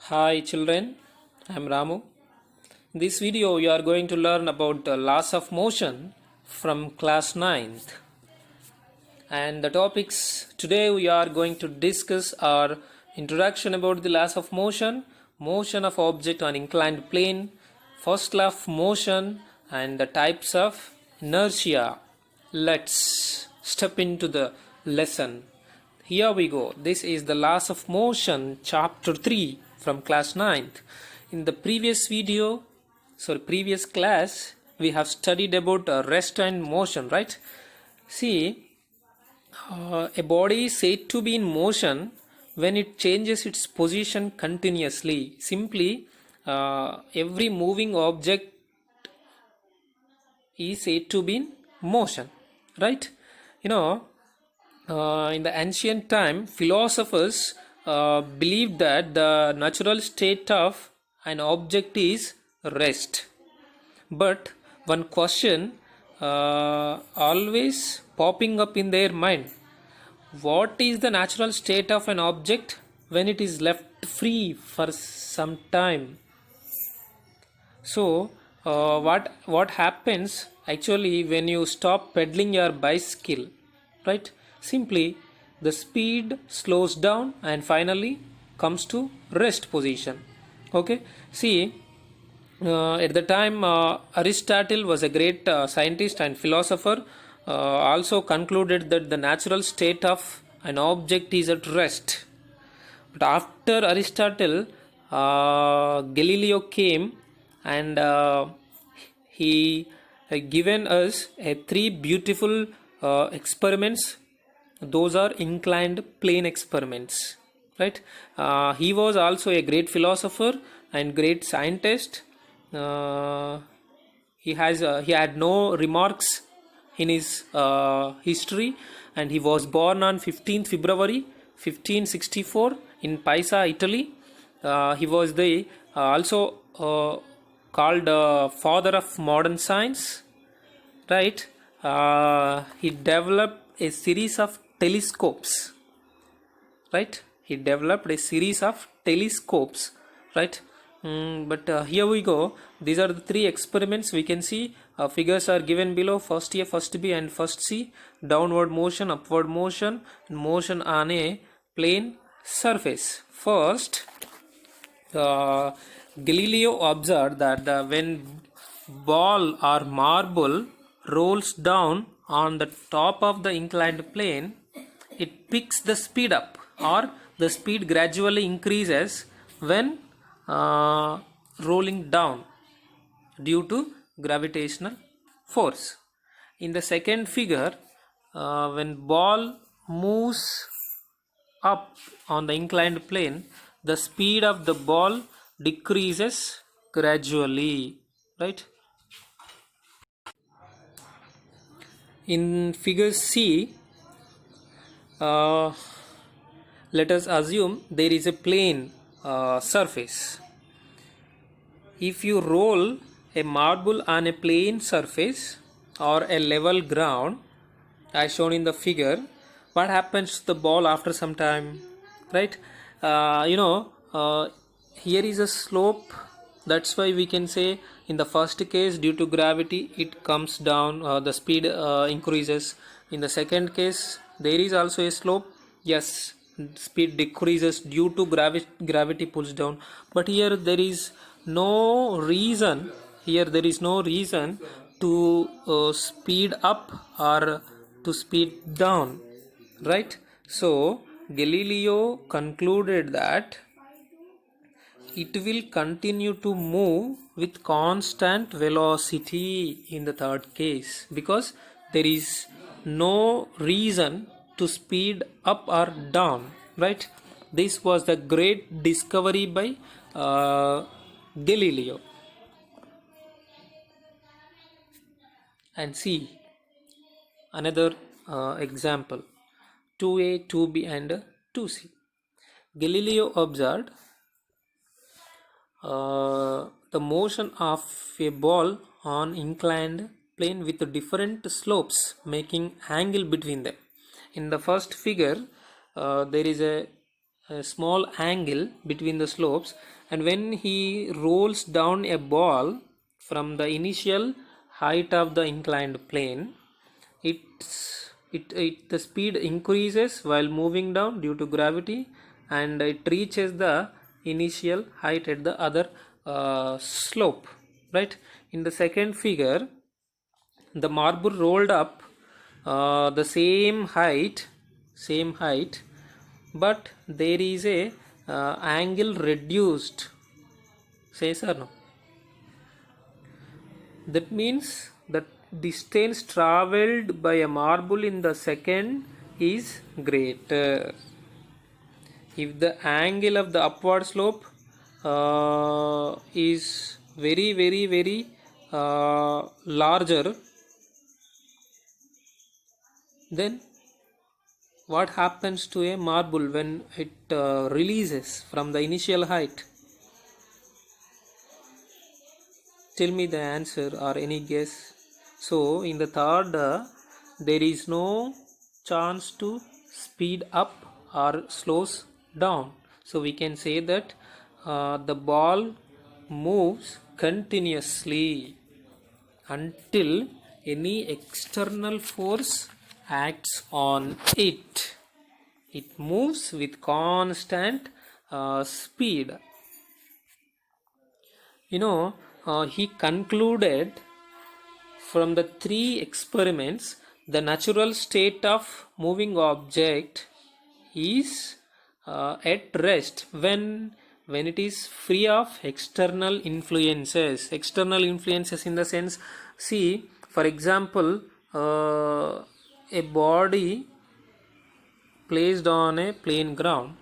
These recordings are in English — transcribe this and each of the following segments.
Hi children, I am Ramu. In this video you are going to learn about the laws of motion from class 9th. And the topics today we are going to discuss are introduction about the laws of motion, motion of object on inclined plane, first law of motion and the types of inertia. Let's step into the lesson. Here we go. This is the laws of motion chapter 3 from class 9th. In the previous class we have studied about rest and motion, right? See, a body is said to be in motion when it changes its position continuously. Simply, every moving object is said to be in motion, right? In the ancient time, philosophers believed that the natural state of an object is rest. But one question always popping up in their mind: what is the natural state of an object when it is left free for some time? So, what happens actually when you stop pedaling your bicycle, right? Simply, the speed slows down and finally comes to rest position. Okay, see, at the time Aristotle was a great scientist and philosopher, also concluded that the natural state of an object is at rest. But after Aristotle, Galileo came and he given us three beautiful experiments. Those are inclined plane experiments, right? He was also a great philosopher and great scientist. He had no remarks in his history, and he was born on 15th February 1564 in Pisa, Italy. He was the also called father of modern science, right? He developed a series of telescopes, right? He developed a series of telescopes, right? But here we go. These are the three experiments. We can see figures are given below: first A, first B and first C. Downward motion, upward motion, motion on a plane surface. First, Galileo observed that when ball or marble rolls down on the top of the inclined plane, it picks the speed up, or the speed gradually increases when rolling down due to gravitational force. In the second figure, when ball moves up on the inclined plane, the speed of the ball decreases gradually, right? In figure C, let us assume there is a plane surface. If you roll a marble on a plane surface or a level ground, as shown in the figure, what happens to the ball after some time, right? Here is a slope. That's why we can say in the first case, due to gravity, it comes down, the speed increases. In the second case, there is also a slope. Yes, speed decreases due to gravity pulls down. But here there is no reason. To speed up or to speed down, right? So Galileo concluded that it will continue to move with constant velocity in the third case, because there is no reason to speed up or down, right? This was the great discovery by Galileo. And see another example: 2A, 2B and 2C. Galileo observed the motion of a ball on inclined plane with different slopes, making angle between them. In the first figure, there is a a small angle between the slopes, and when he rolls down a ball from the initial height of the inclined plane, the speed increases while moving down due to gravity, and it reaches the initial height at the other slope, right? In the second figure, the marble rolled up the same height, but there is a angle reduced. Says or no? That means the distance traveled by a marble in the second is greater. If the angle of the upward slope is very larger, then what happens to a marble when it releases from the initial height? Tell me the answer or any guess. So in the third, there is no chance to speed up or slows down. So we can say that the ball moves continuously until any external force acts on it. It moves with constant speed. He concluded from the 3 experiments, the natural state of moving object is at rest when it is free of external influences. External influences in the sense, see, for example, a body placed on a plain ground.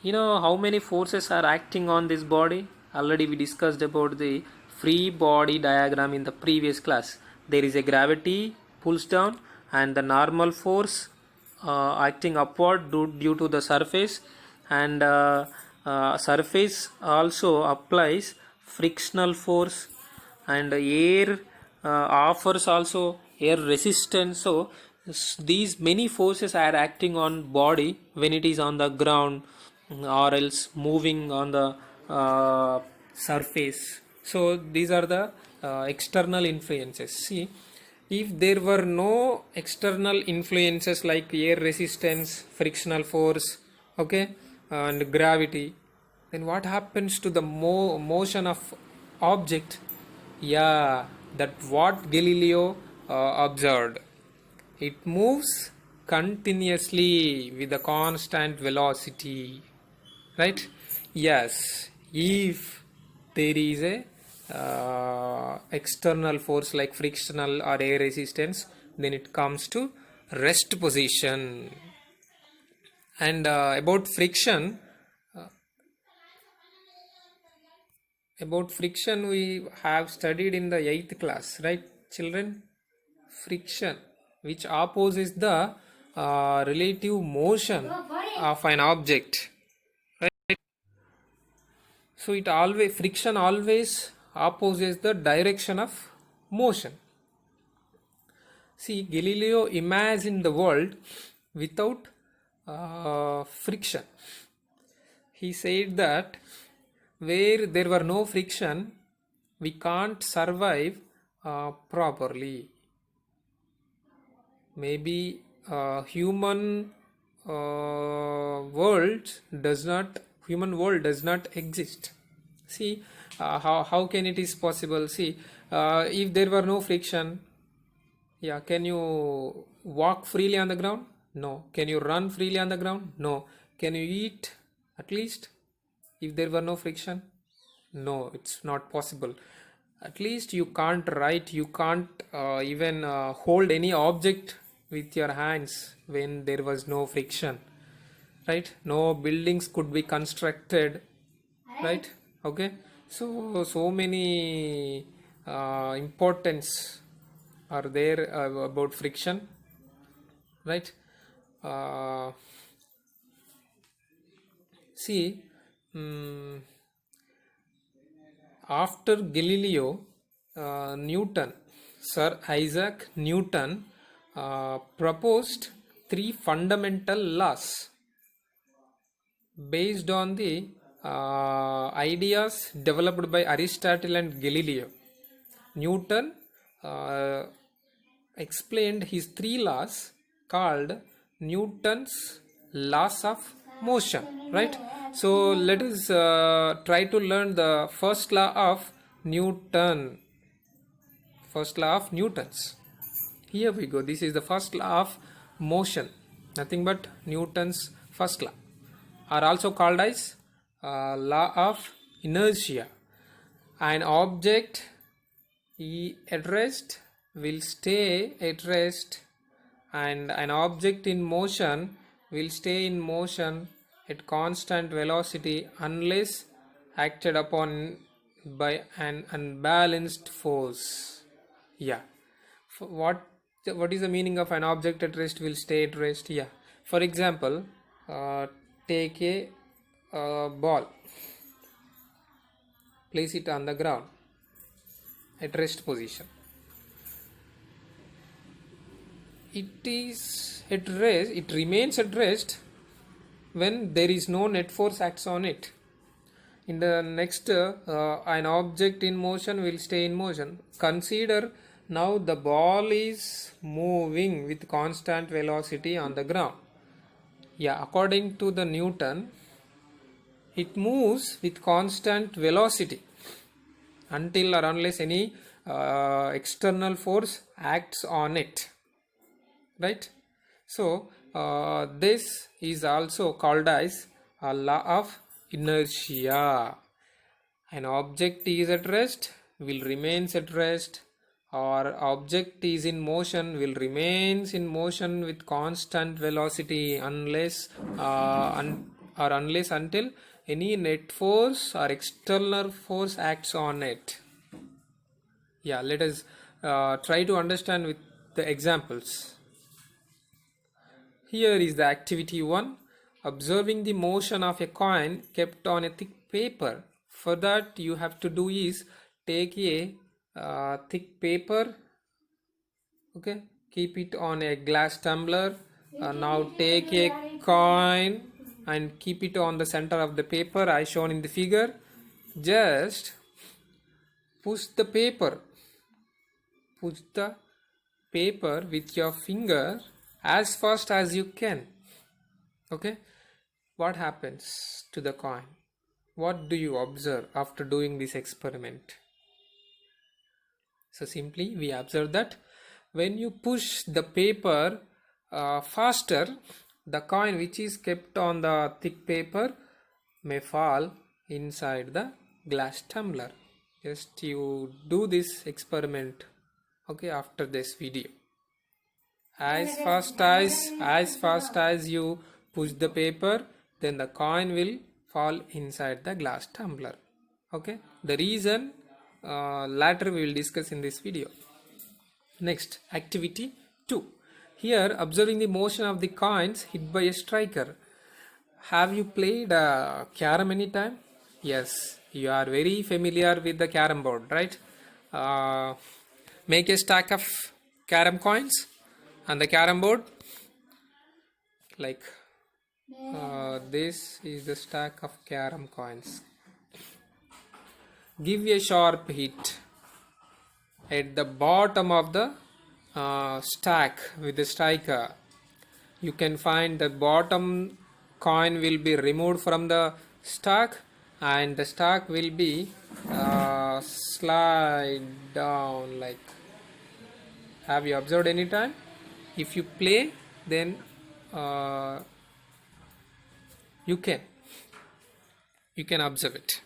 How many forces are acting on this body? Already we discussed about the free body diagram in the previous class. There is a gravity pulls down, and the normal force acting upward due to the surface, and surface also applies frictional force, and air offers also air resistance. So these many forces are acting on body when it is on the ground or else moving on the surface. So these are the external influences. See, if there were no external influences like air resistance, frictional force, okay, and gravity, then what happens to the motion of object? Yeah, that what Galileo observed. It moves continuously with a constant velocity, right? Yes, if there is a external force like frictional or air resistance, then it comes to rest position. And about friction we have studied in the 8th class, right children? Friction, which opposes the relative motion of an object, right? So friction always opposes the direction of motion. See, Galileo imagined the world without friction. He said that where there were no friction, we can't survive properly. Maybe human world does not exist. See, how can it is possible? See, if there were no friction, yeah, can you walk freely on the ground? No. Can you run freely on the ground? No. Can you eat at least if there were no friction? No, it's not possible. At least you can't write, you can't even hold any object with your hands when there was no friction, right? No buildings could be constructed, right? Okay, so many importance are there about friction, right? See, after Galileo, Sir Isaac Newton proposed 3 fundamental laws based on the ideas developed by Aristotle and Galileo. Newton explained his three laws called Newton's laws of motion, right? So let us try to learn the first law of Newton. First law of Newton's. Here we go. This is the first law of motion. Nothing but Newton's first law, are also called as law of inertia. An object at rest will stay at rest, and an object in motion will stay in motion at constant velocity unless acted upon by an unbalanced force. Yeah. What is the meaning of an object at rest will stay at rest? Yeah. For example, take a ball, place it on the ground at rest position. It is at rest, it remains at rest when there is no net force acts on it. In the next, an object in motion will stay in motion. Consider now the ball is moving with constant velocity on the ground. Yeah, according to the Newton, it moves with constant velocity until or unless any external force acts on it, right? So this is also called as a law of inertia. An object is at rest will remains at rest, or object is in motion will remains in motion with constant velocity unless until any net force or external force acts on it. Yeah, let us try to understand with the examples. Here is the activity 1, observing the motion of a coin kept on a thick paper. For that, you have to do is take a thick paper, okay, keep it on a glass tumbler. Now take a coin and keep it on the center of the paper as shown in the figure. Just push the paper with your finger as fast as you can. Okay, what happens to the coin? What do you observe after doing this experiment? So simply we observe that when you push the paper faster, the coin which is kept on the thick paper may fall inside the glass tumbler. Just you do this experiment, okay, after this video. As fast as you push the paper, then the coin will fall inside the glass tumbler. Okay, the reason later we will discuss in this video. Next, activity 2. Here, observing the motion of the coins hit by a striker. Have you played carom anytime? Yes, you are very familiar with the carom board, right? Make a stack of carom coins on the carom board. Like this is the stack of carom coins. Give a sharp hit at the bottom of the stack with the striker. You can find the bottom coin will be removed from the stack and the stack will be slide down like. Have you observed any time? If you play, then you can observe it.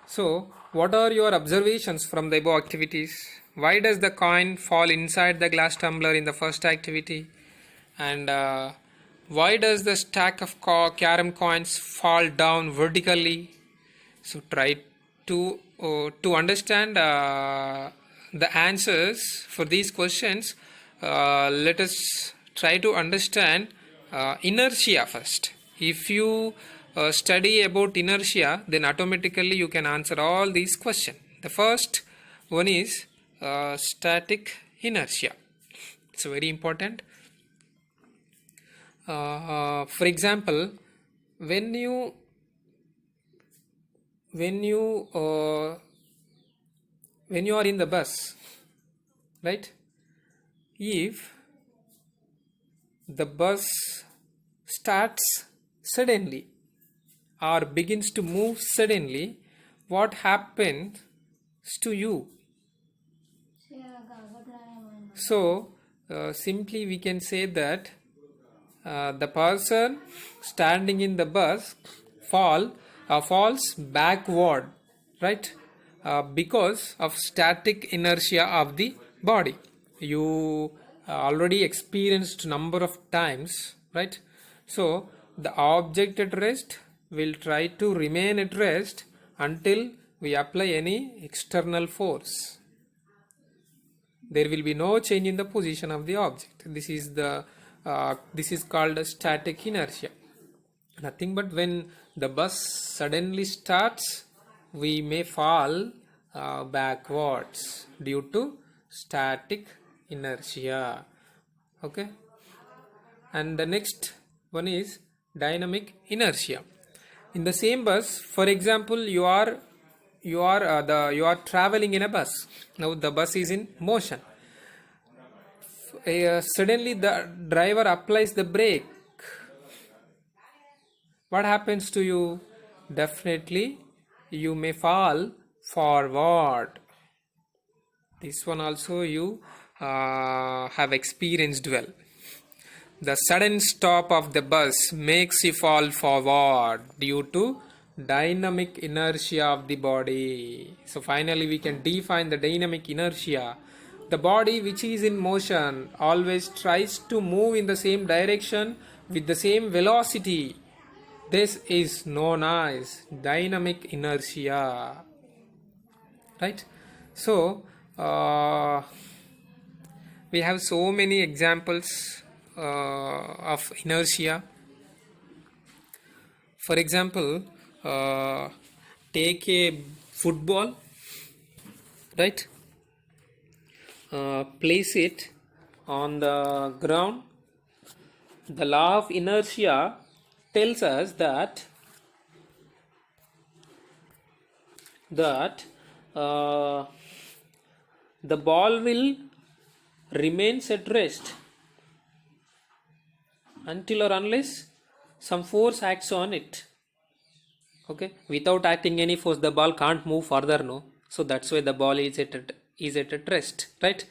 So what are your observations from the above activities? Why does the coin fall inside the glass tumbler in the first activity? And why does the stack of carom coins fall down vertically? So try to understand the answers for these questions. Let us try to understand inertia first. If you study about inertia, then automatically you can answer all these questions. The first one is static inertia. It's very important. For example, when you when you uh, when you are in the bus, right? If the bus starts suddenly or begins to move suddenly, what happens to you? So simply we can say that the person standing in the bus falls backward, right? Because of static inertia of the body. You already experienced number of times, right? So the object at rest will try to remain at rest until we apply any external force. There will be no change in the position of the object. This is called a static inertia. Nothing but when the bus suddenly starts, we may fall backwards due to static inertia. Okay, and the next one is dynamic inertia. In the same bus, for example, you are traveling in a bus. Now the bus is in motion. Suddenly the driver applies the brake. What happens to you? Definitely you may fall forward. This one also you have experienced well. The sudden stop of the bus makes you fall forward due to dynamic inertia of the body. So finally we can define the dynamic inertia. The body which is in motion always tries to move in the same direction with the same velocity. This is known as dynamic inertia, right? So we have so many examples of inertia. For example, take a football, right? Place it on the ground. The law of inertia tells us that the ball will remains at rest until or unless some force acts on it. Okay, without acting any force, the ball can't move further, no? So that's why the ball is at rest, right?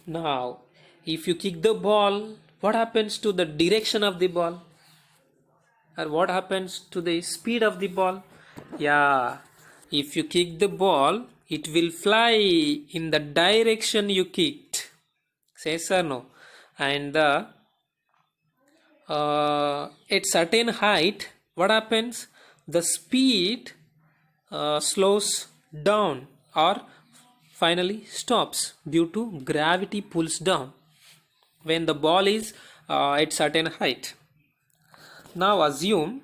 Now if you kick the ball, what happens to the direction of the ball, or what happens to the speed of the ball? Yeah, if you kick the ball, it will fly in the direction you kicked. Yes or no? And at certain height, what happens? The speed slows down or finally stops due to gravity pulls down when the ball is at certain height. Now assume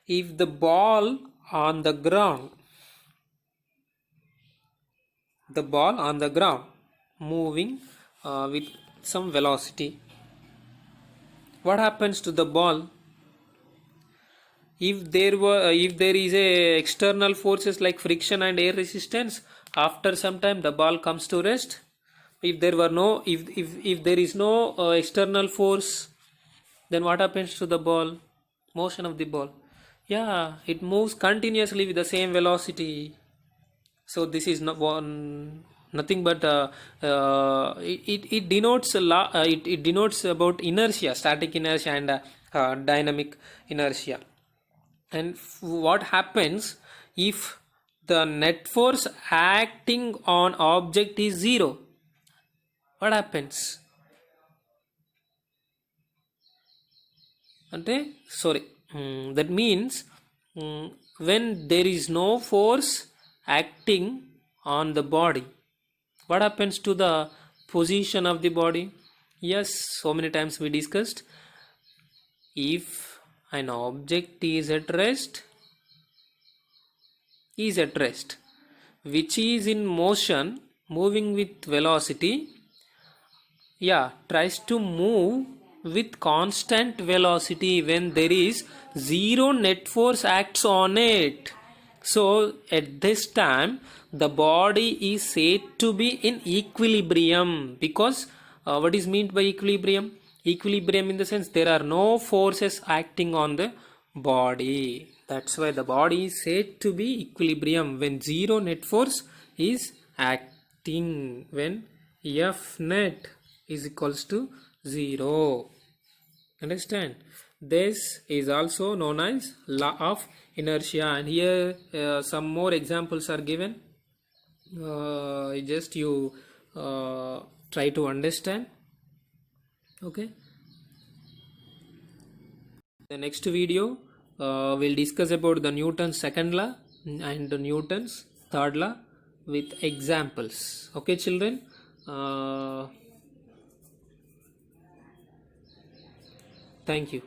if the ball on the ground moving with some velocity, what happens to the ball? If there is a external forces like friction and air resistance, after some time the ball comes to rest. If there is no external force, then what happens to the ball? Motion of the ball, yeah, it moves continuously with the same velocity. So this is nothing but it denotes it denotes about inertia, static inertia and dynamic inertia. And what happens if the net force acting on object is zero? What happens? That means when there is no force acting on the body, what happens to the position of the body? Yes, so many times we discussed, if an object is at rest, which is in motion, moving with velocity, yeah, tries to move with constant velocity when there is zero net force acts on it. So at this time the body is said to be in equilibrium, because what is meant by equilibrium? Equilibrium in the sense there are no forces acting on the body. That's why the body is said to be equilibrium when zero net force is acting, when F net is equals to 0. Understand? This is also known as law of inertia, and here some more examples are given. Just you try to understand. Okay. The next video will discuss about the Newton's second law and Newton's third law with examples. Okay, children. Thank you.